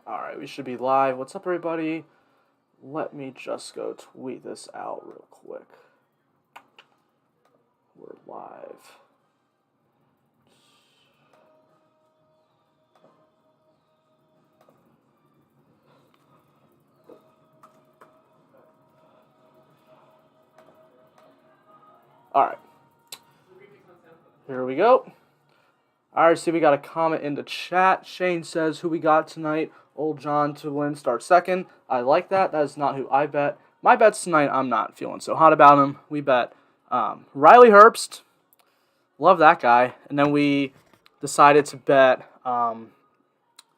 Alright, we should be live. What's up, everybody? Let me just go tweet this out real quick. We're live. Alright. Here we go. Alright, see, we got a comment in the chat. Shane says, who we got tonight? Old John to win, start second. I like that. That is not who I bet. My bets tonight, I'm not feeling so hot about him. We bet Riley Herbst. Love that guy. And then we decided to bet Parker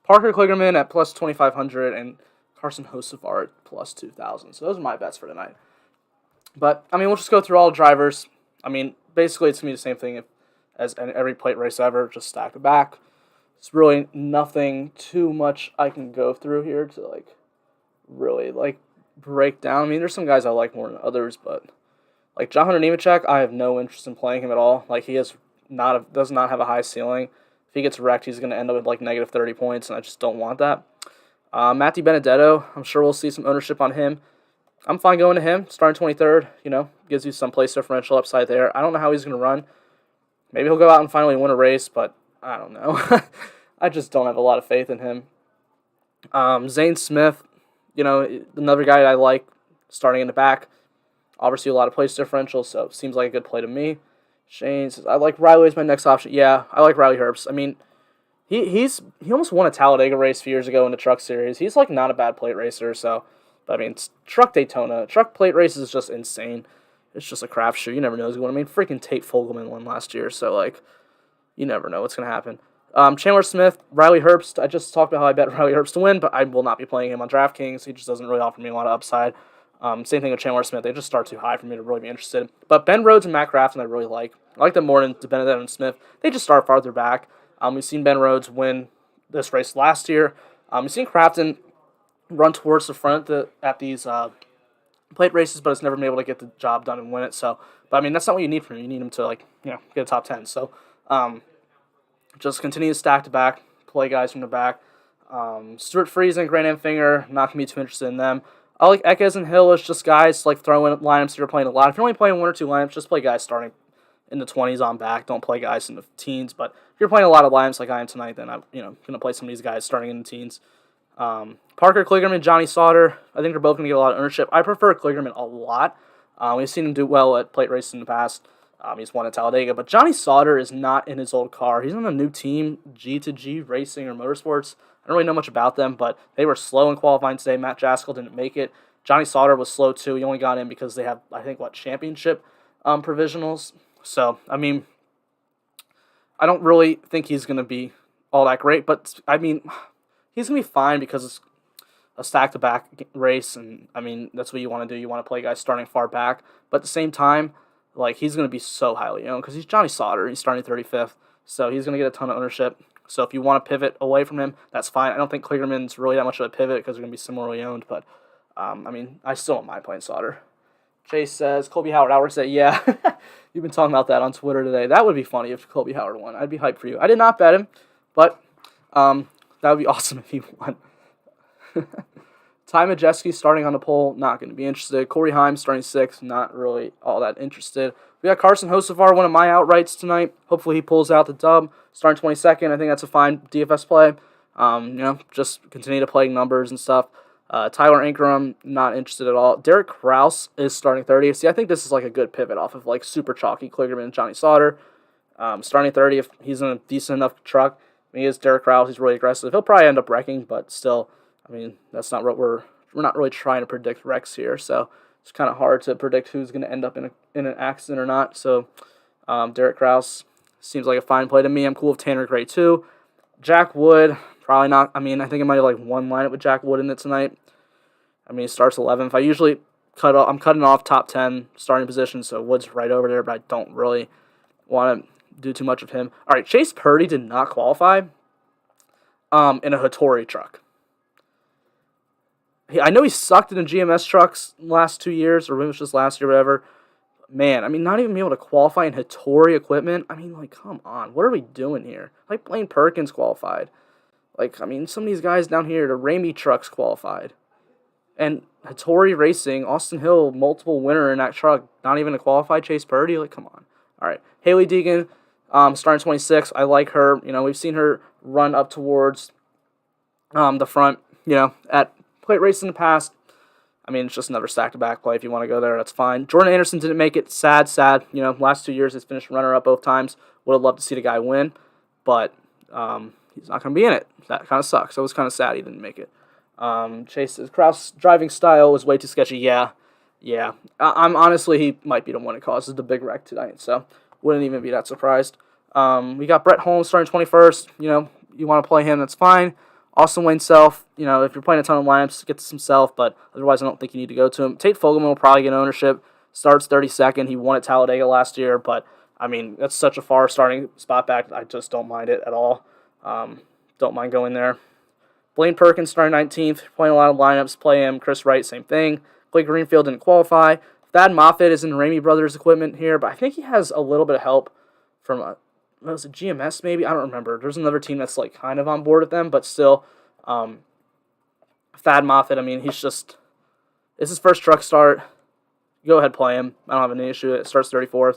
Kligerman at plus 2,500 and Carson Hocevar at plus 2,000. So those are my bets for tonight. But, I mean, we'll just go through all the drivers. I mean, basically it's going to be the same thing as every plate race ever, just stack it back. It's really nothing too much I can go through here to, really, break down. I mean, there's some guys I like more than others, but, John Hunter Nemechek, I have no interest in playing him at all. He does not have a high ceiling. If he gets wrecked, he's going to end up with, negative 30 points, and I just don't want that. Matty Benedetto, I'm sure we'll see some ownership on him. I'm fine going to him, starting 23rd, gives you some place differential upside there. I don't know how he's going to run. Maybe he'll go out and finally win a race, but I don't know. I just don't have a lot of faith in him. Zane Smith, another guy I like starting in the back. Obviously a lot of place differential, so seems like a good play to me. Shane says, I like Riley as my next option. Yeah, I like Riley Herbst. I mean, he almost won a Talladega race a few years ago in the truck series. He's not a bad plate racer, so... But, I mean, it's truck Daytona. Truck plate races is just insane. It's just a crapshoot. You never know who's going to win. I mean, freaking Tate Fogelman won last year, so, you never know what's going to happen. Chandler Smith, Riley Herbst. I just talked about how I bet Riley Herbst to win, but I will not be playing him on Draftkings. He just doesn't really offer me a lot of upside. Same thing with Chandler Smith. They just start too high for me to really be interested. But Ben Rhodes and Matt Crafton I really like. I like them more than Benedetto and Smith. They just start farther back. We've seen Ben Rhodes win this race last year. We've seen Crafton run towards the front at these plate races, but it's never been able to get the job done and win it. So, but I mean, that's not what you need from him. You need him to get a top 10. So, just continue to stack the back, play guys from the back. Stuart Friesen, Grant Enfinger, not gonna be too interested in them. I like Ekes and Hill as just guys throw in lineups if you're playing a lot. If you're only playing one or two lineups, just play guys starting in the 20s on back. Don't play guys in the teens. But if you're playing a lot of lineups like I am tonight, then I'm gonna play some of these guys starting in the teens. Parker Kligerman, Johnny Sauter, I think they're both going to get a lot of ownership. I prefer Kligerman a lot. We've seen him do well at plate races in the past. He's won at Talladega, but Johnny Sauter is not in his old car. He's on a new team, G2G Racing or Motorsports. I don't really know much about them, but they were slow in qualifying today. Matt Jaskell didn't make it. Johnny Sauter was slow too. He only got in because they have, I think, championship provisionals. So, I mean, I don't really think he's going to be all that great, but, I mean... He's going to be fine because it's a stack-to-back race, and, I mean, that's what you want to do. You want to play guys starting far back. But at the same time, he's going to be so highly owned because he's Johnny Sauter. He's starting 35th, so he's going to get a ton of ownership. So if you want to pivot away from him, that's fine. I don't think Kligerman's really that much of a pivot because they're going to be similarly owned, but, I mean, I still don't mind playing Sauter. Chase says, Colby Howard. Howard said, yeah, you've been talking about that on Twitter today. That would be funny if Colby Howard won. I'd be hyped for you. I did not bet him, but... that would be awesome if he won. Ty Majeski starting on the pole, not going to be interested. Corey Heim starting 6th, not really all that interested. We got Carson Hocevar, one of my outrights tonight. Hopefully he pulls out the dub. Starting 22nd, I think that's a fine DFS play. Just continue to play numbers and stuff. Tyler Ankrum, not interested at all. Derek Kraus is starting 30th. See, I think this is a good pivot off of super chalky Kligerman and Johnny Sauter. Starting 30th, he's in a decent enough truck. He is Derek Kraus. He's really aggressive. He'll probably end up wrecking, but still, I mean, that's not what we're not really trying to predict wrecks here. So it's kind of hard to predict who's going to end up in an accident or not. So Derek Kraus seems like a fine play to me. I'm cool with Tanner Gray too. Jack Wood, probably not. I mean, I think I might have one lineup with Jack Wood in it tonight. I mean, he starts 11th. I usually I'm cutting off top 10 starting position, so Wood's right over there, but I don't really want to do too much of him. All right, Chase Purdy did not qualify in a Hattori truck. I know he sucked in the GMS trucks last 2 years, or maybe it was just last year, whatever. Man, I mean, not even being able to qualify in Hattori equipment. I mean, come on. What are we doing here? Blaine Perkins qualified. Like, I mean, some of these guys down here, the Ramey trucks qualified. And Hattori Racing, Austin Hill, multiple winner in that truck, not even a qualified Chase Purdy. Like, come on. All right. Haley Deegan, starting 26. I like her. You know, we've seen her run up towards the front, you know, at plate race in the past. I mean, it's just another stack-to-back play. If you want to go there, that's fine. Jordan Anderson didn't make it. Sad. You know, last 2 years he's finished runner-up both times. Would have loved to see the guy win, but he's not going to be in it. That kind of sucks. It was kind of sad he didn't make it. Chase's Kraus driving style was way too sketchy. Yeah. I'm honestly, he might be the one that causes the big wreck tonight, so wouldn't even be that surprised. We got Brett Holmes starting 21st. You know, you want to play him, that's fine. Austin Wayne Self, you know, if you're playing a ton of lineups, get to some Self, but otherwise I don't think you need to go to him. Tate Fogelman will probably get ownership. Starts 32nd. He won at Talladega last year, but, I mean, that's such a far starting spot back. I just don't mind it at all. Don't mind going there. Blaine Perkins starting 19th. Playing a lot of lineups. Play him. Chris Wright, same thing. Blake Greenfield didn't qualify. Thad Moffitt is in Ramey Brothers equipment here, but I think he has a little bit of help from was it GMS maybe? I don't remember. There's another team that's like kind of on board with them, but still, Thad Moffitt, I mean, it's his first truck start. Go ahead, play him. I don't have any issue. It starts 34th.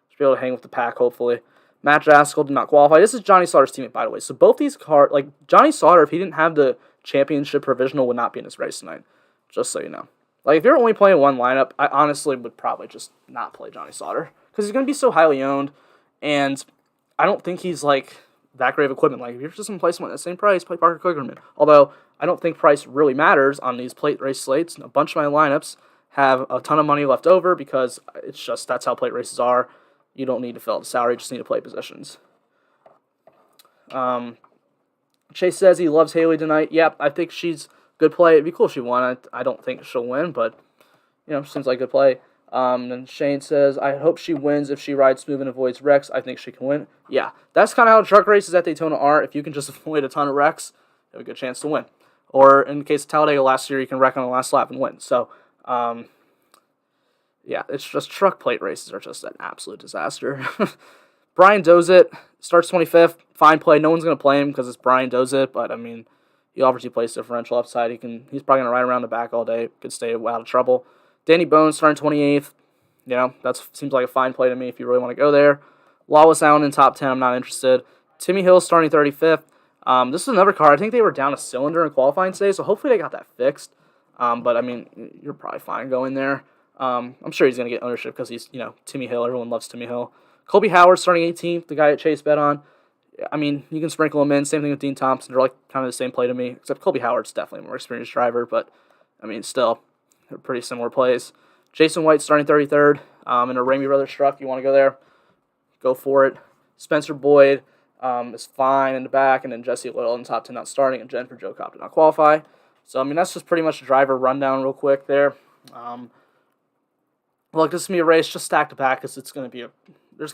Should be able to hang with the pack, hopefully. Matt Draskell did not qualify. This is Johnny Sauter's teammate, by the way. So both these cars, like Johnny Sauter, if he didn't have the championship provisional, would not be in this race tonight. Just so you know. Like, if you're only playing one lineup, I honestly would probably just not play Johnny Sauter. Because he's going to be so highly owned, and I don't think he's, like, that great of equipment. Like, if you're just going to play someone at the same price, play Parker Kligerman. Although, I don't think price really matters on these plate race slates. A bunch of my lineups have a ton of money left over because it's just, that's how plate races are. You don't need to fill out the salary, you just need to play positions. Chase says he loves Haley tonight. Yep, I think she's good play. It'd be cool if she won. I don't think she'll win, but, you know, seems like good play. And Shane says, I hope she wins if she rides smooth and avoids wrecks. I think she can win. Yeah, that's kind of how truck races at Daytona are. If you can just avoid a ton of wrecks, you have a good chance to win. Or in the case of Talladega last year, you can wreck on the last lap and win. So, yeah, it's just truck plate races are just an absolute disaster. Brian Dozit starts 25th. Fine play. No one's going to play him because it's Brian Dozit, but, I mean, he offers you place differential upside. He's probably going to ride around the back all day. Could stay out of trouble. Danny Bones starting 28th. You know, that seems like a fine play to me if you really want to go there. Lawless Allen in top 10. I'm not interested. Timmy Hill starting 35th. This is another car. I think they were down a cylinder in qualifying today, so hopefully they got that fixed. But, I mean, you're probably fine going there. I'm sure he's going to get ownership because he's, you know, Timmy Hill. Everyone loves Timmy Hill. Colby Howard starting 18th, the guy at Chase bet on. I mean, you can sprinkle him in. Same thing with Dean Thompson. They're like kind of the same play to me, except Colby Howard's definitely a more experienced driver. But, I mean, still, they're pretty similar plays. Jason White starting 33rd in a Ramey Brothers truck. You want to go there? Go for it. Spencer Boyd is fine in the back, and then Jesse Little in top 10 not starting, and Jennifer Joe Cobb did not qualify. So, I mean, that's just pretty much a driver rundown real quick there. Look, this is going to be a race just stacked to back because there's going to be a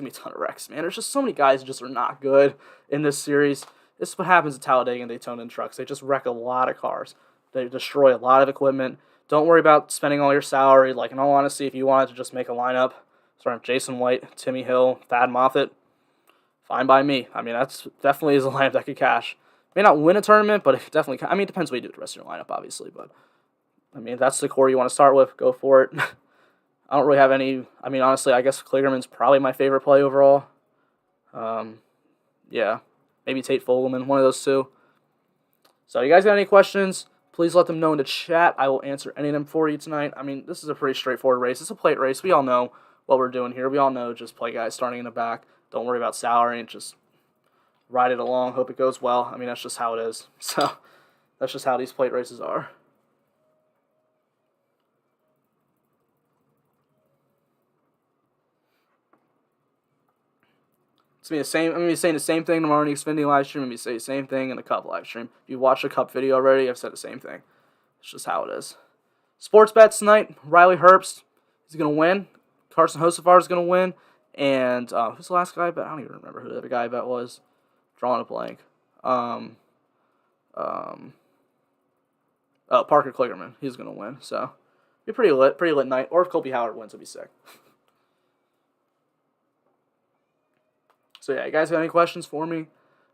ton of wrecks, man. There's just so many guys who just are not good in this series. This is what happens at Talladega and Daytona in trucks. They just wreck a lot of cars. They destroy a lot of equipment. Don't worry about spending all your salary. Like, in all honesty, if you wanted to just make a lineup, starting with Jason White, Timmy Hill, Thad Moffitt, fine by me. I mean, that's definitely is a lineup that could cash. May not win a tournament, but it definitely, I mean, it depends what you do with the rest of your lineup, obviously. But, I mean, if that's the core you want to start with, go for it. I don't really have any, I mean, honestly, I guess Kligerman's probably my favorite play overall. Yeah, maybe Tate Fogelman, one of those two. So, you guys got any questions? Please let them know in the chat. I will answer any of them for you tonight. I mean, this is a pretty straightforward race. It's a plate race. We all know what we're doing here. We all know just play guys starting in the back. Don't worry about salary and just ride it along. Hope it goes well. I mean, that's just how it is. So, that's just how these plate races are. It's gonna be the same. I'm gonna be saying the same thing tomorrow in the Xfinity live stream. I'm gonna say the same thing in the Cup live stream. If you watched the Cup video already, I've said the same thing. It's just how it is. Sports bets tonight. Riley Herbst is gonna win. Carson Hocevar is gonna win. And who's the last guy I bet? I don't even remember who the other guy I bet was. Drawing a blank. Oh, Parker Kligerman. He's gonna win. So be pretty lit night. Or if Colby Howard wins, it'll be sick. So, yeah, you guys got any questions for me?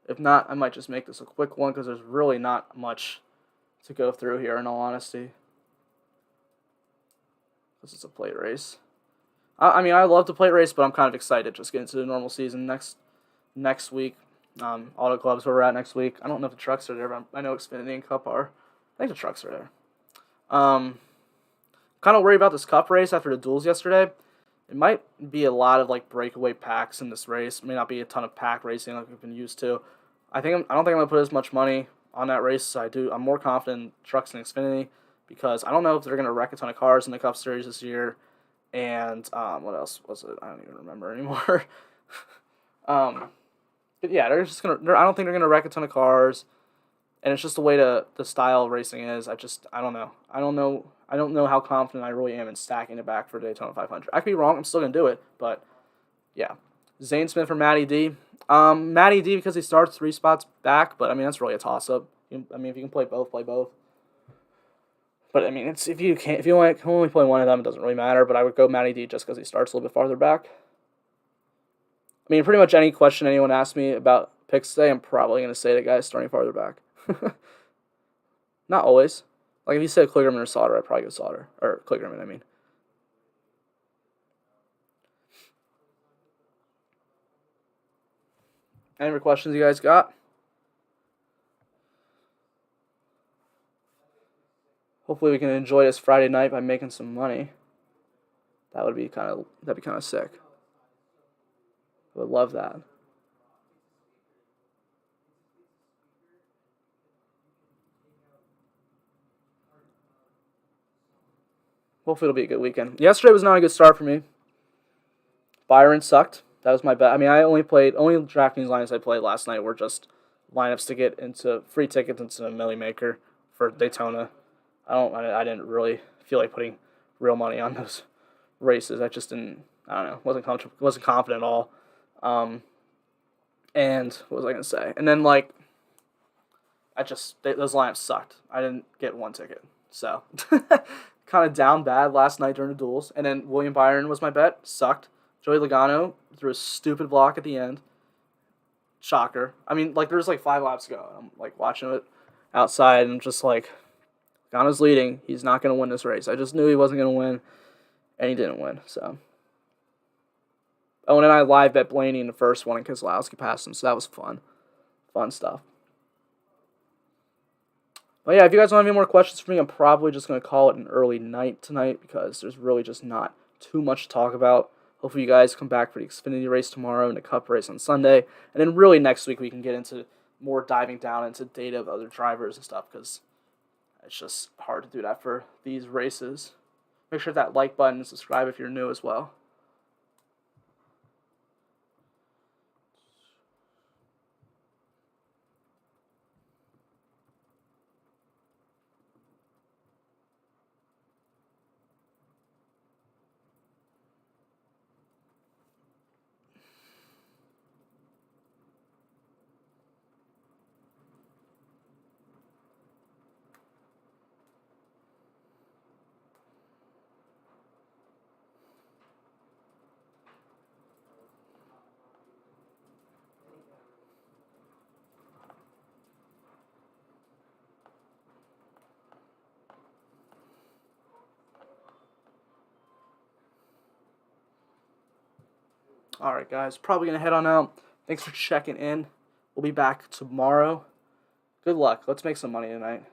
If not, I might just make this a quick one because there's really not much to go through here, in all honesty. This is a plate race. I mean, I love the plate race, but I'm kind of excited just getting to the normal season next week. Auto Club's where we're at next week. I don't know if the trucks are there, but I know Xfinity and Cup are. I think the trucks are there. Kind of worried about this Cup race after the duels yesterday. It might be a lot of like breakaway packs in this race. It may not be a ton of pack racing like we've been used to. I don't think I'm gonna put as much money on that race as I do. I'm more confident in trucks and Xfinity because I don't know if they're gonna wreck a ton of cars in the Cup Series this year. And what else was it? I don't even remember anymore. But yeah, they're just gonna. I don't think they're gonna wreck a ton of cars, and it's just the way the style of racing is. I don't know. I don't know how confident I really am in stacking it back for Daytona 500. I could be wrong. I'm still gonna do it, but yeah. Zane Smith for Matty D. Matty D because he starts 3 spots back, but I mean that's really a toss up. I mean if you can play both, play both. But I mean if you can only play one of them, it doesn't really matter. But I would go Matty D just because he starts a little bit farther back. I mean, pretty much any question anyone asks me about picks today, I'm probably going to say the guy's starting farther back. Not always. Like, if you said Kligerman or Sauter, I'd probably go Sauter. Or Kligerman, I mean. Any other questions you guys got? Hopefully we can enjoy this Friday night by making some money. That'd be kind of sick. I would love that. Hopefully it'll be a good weekend. Yesterday was not a good start for me. Byron sucked. That was my bet. I mean, only Draftkings lineups I played last night were just lineups to get into free tickets into a Millie Maker for Daytona. I didn't really feel like putting real money on those races. I just didn't. I don't know. Wasn't confident at all. And what was I gonna say? And then like, those lineups sucked. I didn't get one ticket, so kind of down bad last night during the duels. And then William Byron was my bet. Sucked. Joey Logano threw a stupid block at the end. Shocker. I mean, like there's like 5 laps to go. I'm like watching it outside and just like, Logano's leading. He's not gonna win this race. I just knew he wasn't gonna win, and he didn't win. So. Oh, and then I live bet Blaney in the first one, and Keselowski passed him, so that was fun. Fun stuff. But yeah, if you guys don't have any more questions for me, I'm probably just going to call it an early night tonight because there's really just not too much to talk about. Hopefully you guys come back for the Xfinity race tomorrow and the Cup race on Sunday. And then really next week we can get into more diving down into data of other drivers and stuff because it's just hard to do that for these races. Make sure that like button and subscribe if you're new as well. Alright, guys. Probably going to head on out. Thanks for checking in. We'll be back tomorrow. Good luck. Let's make some money tonight.